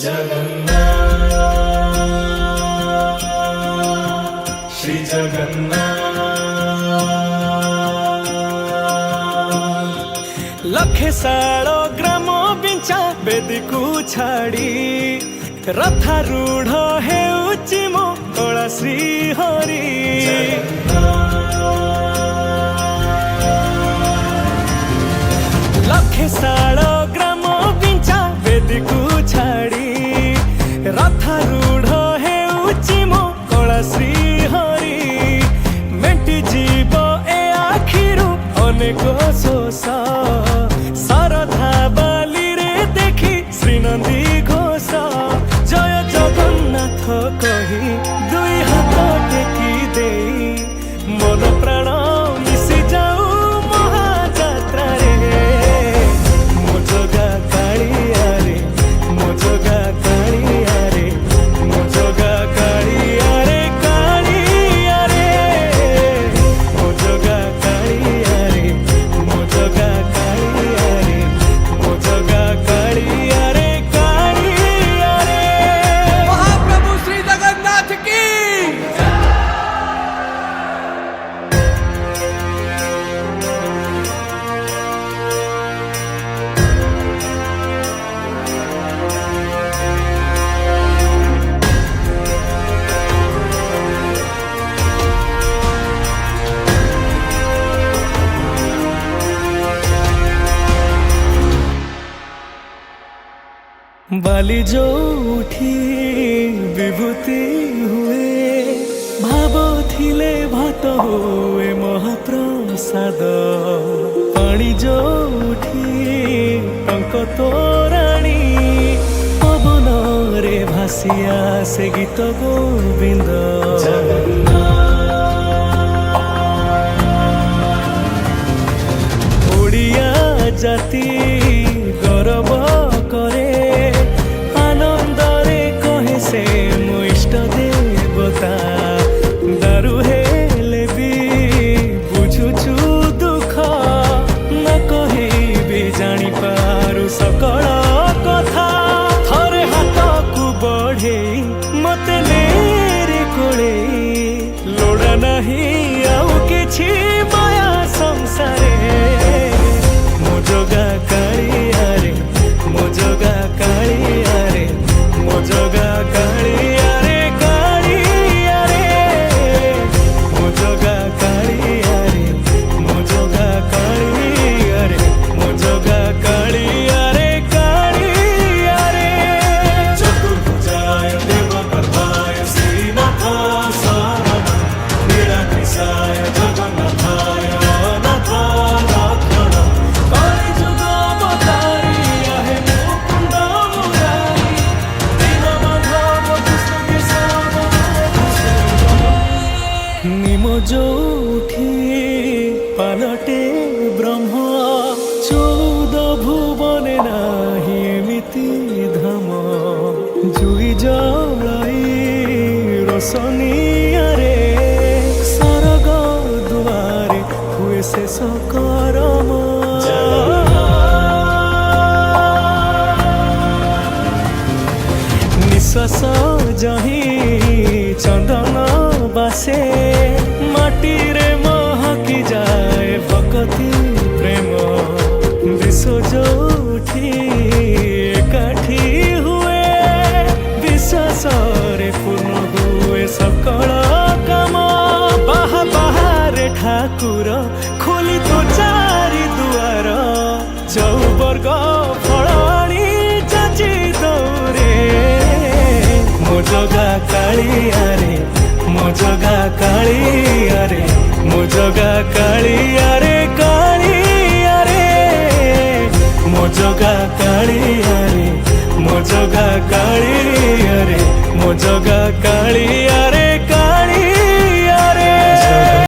जगन्नाथ श्री जगन्नाथ। लखे साल ग्राम बिंचा बेदी को छाड़ी रथारूढ़ हेउची मो कला श्री हरि। लखे साल ग्राम बिंचा बेदी को छाड़ी रथारूढ़ हेउची मो कला श्री हरि। मेटी जीव ए आखिरु अनेक शोष सरधा बाली रे देखी श्रीनंदी घोष। जय जगन्नाथ कही दुई हाथ टेकी दे मन प्राण मिशि जाऊ महाजात्रा रे। मो जगा कालिया रे मो जगा कालिया रे मो जगा कालिया रे कालिया रे मो जगा कालिया रे मो जगा कालिया रे मो जगा कालिया रे कालिया रे। महाप्रभु श्री जगन्नाथ की बाली जो उठी विभूति हुए भाव थिले भात हुए महाप्रसाद। पानी जो उठी टंक तोराणी पवन रे भासिया से गीत गोविंद। ओडिया जाति गौरव करे आनंदरे कहे से मो इष्ट देवता। दारु हेले भी बुझुछु दुख न कही भी जानी पारु सकल कथा। थरे हाथ को बढ़े मते लेरे कोले लोड़ा नहीं आउ किछि माया संसारे। मो जगा कालिया रे मो जगा कालिया रे मो जगा कालिया रे कालिया रे मो जगा कालिया रे मो जगा कालिया रे मो जगा कालिया रे कालिया रे। चतुर्भुजाय देवगर्भाय श्रीनाथाय शरणं नीलाद्रिशाय जगन्नाथाय अनाथाय रक्षणं। कलिजुग अवतारी आहे मुकुंद मुरारी दीनबंधु कृष्ण केशव। निम जोठी पालटे ब्रह्म 14 भुवने नाही एमिति धाम। जुई जलाई रोशनिया रे सरग दुआरे हुए शेष करम। निश्वास जही चंदन बासे माटी रे महकी जाए भक्ति प्रेम। विश्व जोठी एकाठी हुए विश्वास रे पूर्ण हुए सकल काम। बाहा बाहारे ठाकुर खोली तो चारि दुआर चौवर्ग फलाणी जाची दौरे। मो जगा कालिया रे मो जगा कालिया रे मो जगा कालिया रे कालिया रे मो जगा कालिया रे मो जगा कालिया रे मो जगा